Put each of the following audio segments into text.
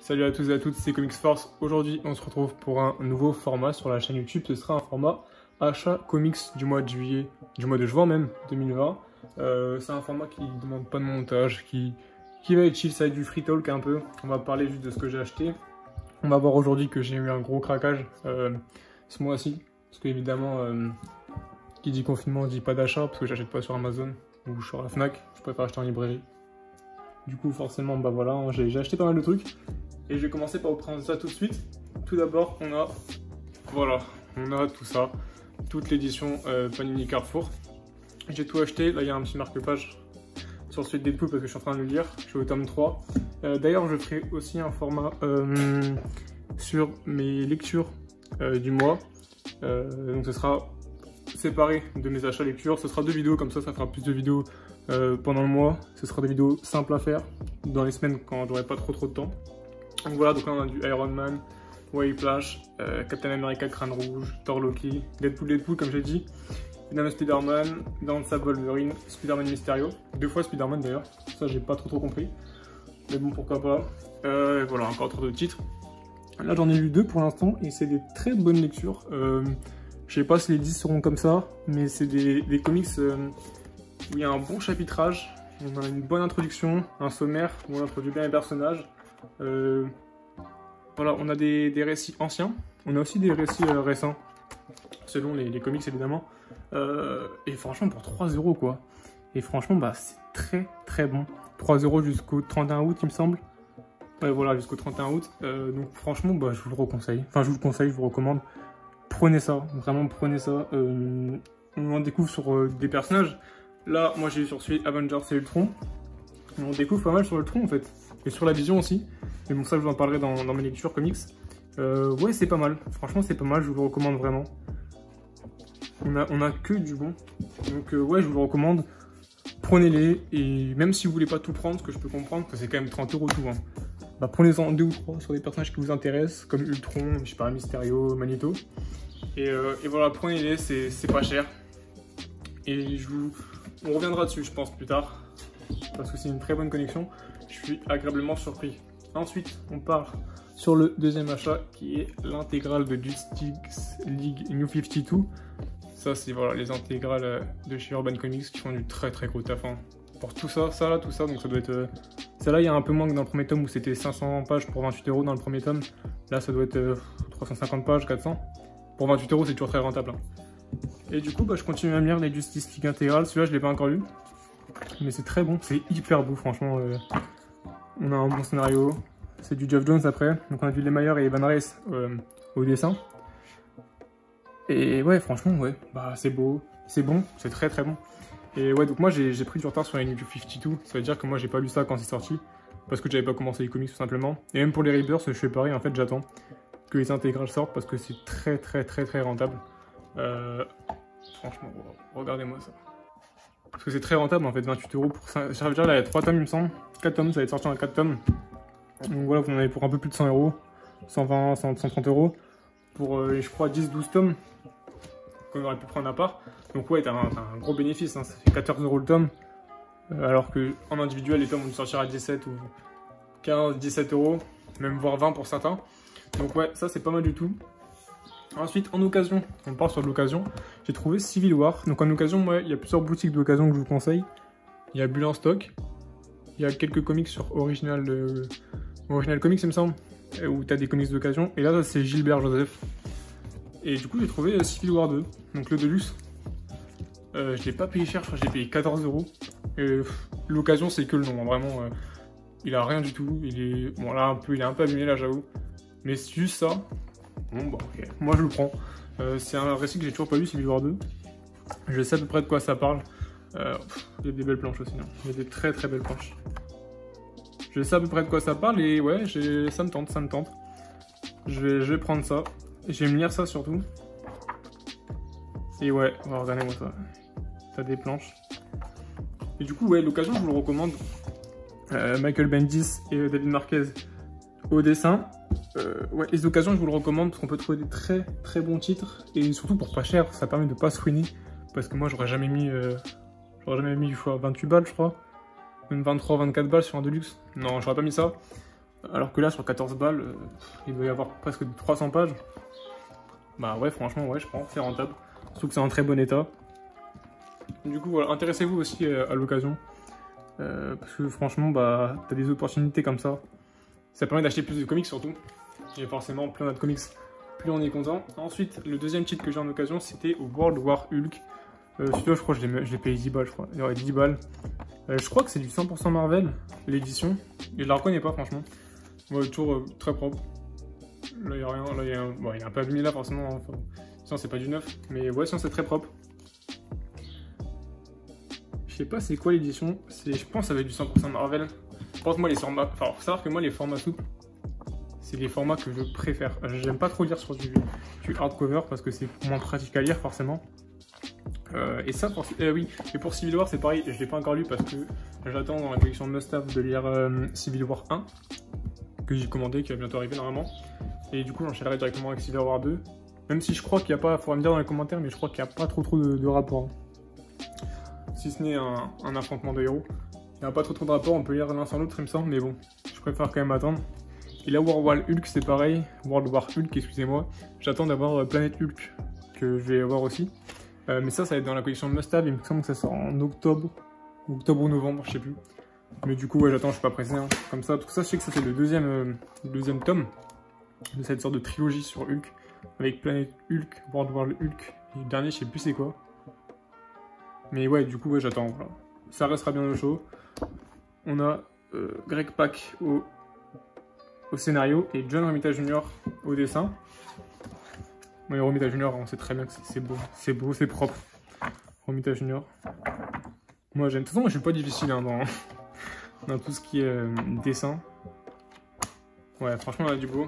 Salut à tous et à toutes, c'est Comics Force. Aujourd'hui, on se retrouve pour un nouveau format sur la chaîne YouTube. Ce sera un format achat comics du mois de juillet, du mois de juin même, 2020. C'est un format qui ne demande pas de montage, qui va être chill, ça va être du free talk un peu. On va parler juste de ce que j'ai acheté. On va voir aujourd'hui que j'ai eu un gros craquage ce mois-ci. Parce qu'évidemment, qui dit confinement dit pas d'achat, parce que j'achète pas sur Amazon ou sur la Fnac. Je préfère acheter en librairie. Du coup, forcément, bah voilà, j'ai acheté pas mal de trucs. Et je vais commencer par vous prendre ça tout de suite. Tout d'abord, on a tout ça, toute l'édition Panini Carrefour. J'ai tout acheté. Là, il y a un petit marque-page sur le suite Deadpool parce que je suis en train de le lire. Je suis au tome 3. D'ailleurs, je ferai aussi un format sur mes lectures du mois. Donc, ce sera séparé de mes achats lectures. Ce sera 2 vidéos, comme ça fera plus de vidéos pendant le mois. Ce sera des vidéos simples à faire dans les semaines quand j'aurai pas trop de temps. Donc voilà, donc là on a du Iron Man, Wave Flash, Captain America Crâne Rouge, Thor Loki, Deadpool comme j'ai dit, évidemment Spider-Man, dans le sable Wolverine, Spider-Man Mysterio, 2 fois Spider-Man d'ailleurs, ça j'ai pas trop compris, mais bon pourquoi pas. Voilà, encore trop de titres. Là j'en ai lu 2 pour l'instant et c'est des très bonnes lectures. Je sais pas si les 10 seront comme ça, mais c'est des comics où il y a un bon chapitrage, on a une bonne introduction, un sommaire où on introduit bien les personnages. Voilà, on a des récits anciens, on a aussi des récits récents, selon les comics évidemment. Et franchement, pour 3 € quoi. Et franchement, bah c'est très bon. 3 € jusqu'au 31 août, il me semble. Ouais, voilà, jusqu'au 31 août. Donc franchement, bah, je vous le reconseille. Enfin, je vous le conseille, je vous recommande. Prenez ça, vraiment prenez ça. On en découvre sur des personnages. Là, moi j'ai eu sur celui Avengers et Ultron. On découvre pas mal sur Ultron en fait. Et sur la Vision aussi. Mais bon, ça je vous en parlerai dans mes lectures comics. Ouais, c'est pas mal. Franchement, c'est pas mal, je vous le recommande vraiment. On a que du bon. Donc ouais, je vous le recommande. Prenez-les. Et même si vous voulez pas tout prendre, ce que je peux comprendre, parce que c'est quand même 30 € tout. Hein. Bah, prenez-en 2 ou 3 sur des personnages qui vous intéressent, comme Ultron, je sais pas, Mysterio, Magneto. Et voilà, prenez-les, c'est pas cher. Et on reviendra dessus, je pense, plus tard. Parce que c'est une très bonne connexion. Je suis agréablement surpris. Ensuite, on part sur le deuxième achat qui est l'intégrale de Justice League New 52. Ça, c'est voilà, les intégrales de chez Urban Comics qui font du très gros taf. Hein. Pour tout ça, donc ça doit être. Celle-là, il y a un peu moins que dans le premier tome où c'était 500 pages pour 28 € dans le premier tome. Là, ça doit être 350 pages, 400. Pour 28 €, c'est toujours très rentable. Hein. Et du coup, bah, je continue à me lire les Justice League intégrales. Celui-là, je ne l'ai pas encore lu. Mais c'est très bon, c'est hyper beau, franchement. On a un bon scénario. C'est du Geoff Jones après. Donc on a du Lemire et Evan Reis au dessin. Et ouais, franchement, ouais, bah c'est beau, c'est bon, c'est très bon. Et ouais, donc moi j'ai pris du retard sur les New 52. Ça veut dire que moi j'ai pas lu ça quand c'est sorti. Parce que j'avais pas commencé les comics tout simplement. Et même pour les Rebirths, je fais pareil, en fait j'attends que les intégrales sortent parce que c'est très rentable. Franchement, regardez-moi ça. Parce que c'est très rentable en fait, 28 € pour ça. Ça veut dire là il y a 3 tomes il me semble. 4 tomes, ça va être sorti en 4 tomes. Donc voilà, vous en avez pour un peu plus de 100 €. 120, 130 €. Pour je crois 10-12 tomes. Qu'on aurait pu prendre à part. Donc ouais, t'as un gros bénéfice, hein. Ça fait 14 € le tome. Alors que en individuel, les tomes vont sortir à 17 ou 15, 17 €. Même voire 20 pour certains. Donc ouais, ça c'est pas mal du tout. Ensuite, en occasion, on part sur de l'occasion, j'ai trouvé Civil War. Donc en occasion, moi, il y a plusieurs boutiques d'occasion que je vous conseille. Il y a Bulle en stock. Il y a quelques comics sur Original Comics, il me semble, où tu as des comics d'occasion. Et là, c'est Gilbert Joseph. Et du coup, j'ai trouvé Civil War 2, donc le Deluxe. Je l'ai pas payé cher, je crois que j'ai payé 14 €. Et l'occasion, c'est que le nom, hein. Vraiment, il a rien du tout. Bon, là, il est un peu abîmé, là, j'avoue. Mais c'est juste ça. Bon, bah, ok, moi je le prends. C'est un récit que j'ai toujours pas lu, Civil War 2. Je sais à peu près de quoi ça parle. Il y a des belles planches aussi, hein. Il y a des très belles planches. Je sais à peu près de quoi ça parle et ouais, ça me tente. Je vais prendre ça. Et je vais me lire ça surtout. Et ouais, regardez-moi ça. T'as des planches. Et du coup, ouais, l'occasion, je vous le recommande. Michael Bendis et David Marquez au dessin. Ouais, les occasions, je vous le recommande parce qu'on peut trouver des très bons titres et surtout pour pas cher, ça permet de pas se ruiner parce que moi j'aurais jamais mis fois 28 balles, je crois, même 23, 24 balles sur un Deluxe. Non, j'aurais pas mis ça. Alors que là, sur 14 balles, il doit y avoir presque 300 pages. Bah ouais, franchement, ouais, je pense, c'est rentable. Surtout que c'est en très bon état. Du coup, voilà, intéressez-vous aussi à l'occasion. Parce que franchement, bah, t'as des opportunités comme ça. Ça permet d'acheter plus de comics surtout. Et forcément, plus on a de comics, plus on est content. Ensuite, le deuxième titre que j'ai en occasion, c'était World War Hulk. Celui-là, je crois que je l'ai payé 10 balles, je crois. Il y aurait 10 balles. Je crois que c'est du 100% Marvel, l'édition. Et je la reconnais pas, franchement. Ouais, toujours très propre. Là, il n'y a rien. Là, il y a un peu abîmé là, forcément. Hein. Enfin, sinon, c'est pas du neuf. Mais ouais, sinon, c'est très propre. Je sais pas c'est quoi l'édition. Je pense que ça va être du 100% Marvel. Par contre, moi, les formats. Enfin, faut savoir que moi, les formats souples, c'est les formats que je préfère. J'aime pas trop lire sur du hardcover parce que c'est moins pratique à lire, forcément. Et ça, oui. Et pour Civil War, c'est pareil. Je l'ai pas encore lu parce que j'attends dans la collection Must-Have de lire Civil War 1. Que j'ai commandé, qui va bientôt arriver normalement. Et du coup, j'enchaînerai directement avec Civil War 2. Même si je crois qu'il n'y a pas, faudra me dire dans les commentaires, mais je crois qu'il n'y a pas trop de rapport. Si ce n'est un affrontement de héros. Il n'y a pas trop de rapport, on peut lire l'un sans l'autre, il me semble, mais bon, je préfère quand même attendre. Et là, World War Hulk, c'est pareil. World War Hulk, excusez-moi. J'attends d'avoir Planet Hulk, que je vais avoir aussi. Mais ça va être dans la collection Must-Have, il me semble que ça sort en octobre ou novembre, je sais plus. Mais du coup, ouais, j'attends, je suis pas pressé. Hein. Comme ça, tout ça, je sais que ça c'est le deuxième tome de cette sorte de trilogie sur Hulk, avec Planet Hulk, World War Hulk, et le dernier, je sais plus c'est quoi. Mais ouais, du coup, ouais, j'attends. Voilà. Ça restera bien au show. On a Greg Pak au scénario et John Romita Jr. au dessin. Ouais, Romita Jr., on sait très bien que c'est beau, c'est propre. Romita Jr. Moi, j'aime. De toute façon, moi, je suis pas difficile hein, dans tout ce qui est dessin. Ouais, franchement, on a du beau.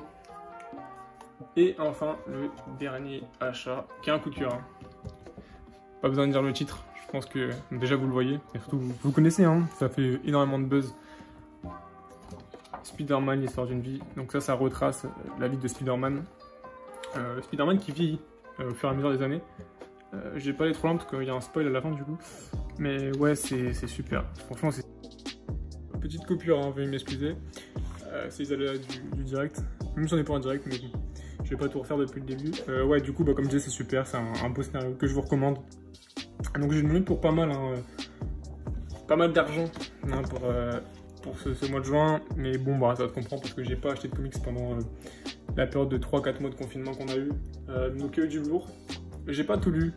Et enfin, le dernier achat, qui est un coup de cœur. Hein. Pas besoin de dire le titre, je pense que déjà vous le voyez. Et surtout, vous connaissez, hein, ça fait énormément de buzz. Spider-Man, l'histoire d'une vie. Donc ça retrace la vie de Spider-Man. Spider-Man qui vieillit au fur et à mesure des années. J'ai pas allé trop loin parce qu'il y a un spoil à la fin du coup. Mais ouais, c'est super. Franchement, c'est... Petite coupure, hein, veuillez m'excuser. C'est les aléas du direct. Même si on n'est pas en direct, mais bon. Je vais pas tout refaire depuis le début. Ouais, du coup, bah, comme je disais, c'est super. C'est un beau scénario que je vous recommande. Donc j'ai demandé pour pas mal, hein, pas mal d'argent hein, pour ce mois de juin. Mais bon, bah, ça te comprend parce que j'ai pas acheté de comics pendant la période de 3-4 mois de confinement qu'on a eu. Donc il y a eu du lourd. J'ai pas tout lu.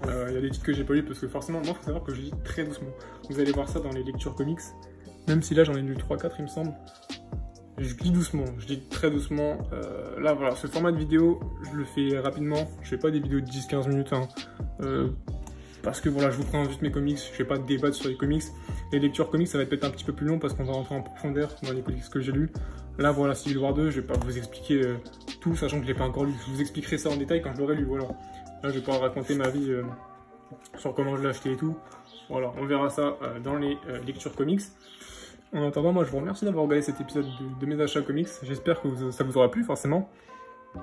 Il y a des titres que j'ai pas lu parce que forcément, moi, il faut savoir que je lis très doucement. Vous allez voir ça dans les lectures comics. Même si là, j'en ai lu 3-4, il me semble. Je lis doucement, je lis très doucement. Là, voilà, ce format de vidéo, je le fais rapidement. Je fais pas des vidéos de 10-15 minutes. Hein. Parce que voilà, je vous prends juste mes comics. Je fais pas de débat sur les comics. Les lectures comics, ça va être peut-être un petit peu plus long parce qu'on va rentrer en profondeur dans les comics que j'ai lus. Là, voilà, Civil War 2, je vais pas vous expliquer tout, sachant que je l'ai pas encore lu. Je vous expliquerai ça en détail quand je l'aurai lu, voilà. Là, je vais pas raconter ma vie sur comment je l'ai acheté et tout. Voilà, on verra ça dans les lectures comics. En attendant, moi je vous remercie d'avoir regardé cet épisode de mes achats comics. J'espère que ça vous aura plu forcément.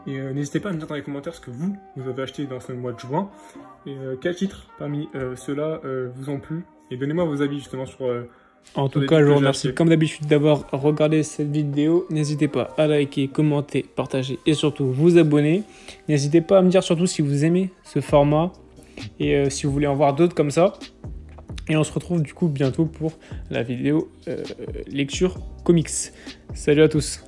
Et n'hésitez pas à me dire dans les commentaires ce que vous avez acheté dans ce mois de juin. Et quels titres parmi ceux-là vous ont plu. Et donnez-moi vos avis justement sur... En tout cas, je vous remercie comme d'habitude d'avoir regardé cette vidéo. N'hésitez pas à liker, commenter, partager et surtout vous abonner. N'hésitez pas à me dire surtout si vous aimez ce format et si vous voulez en voir d'autres comme ça. Et on se retrouve du coup bientôt pour la vidéo lecture comics. Salut à tous!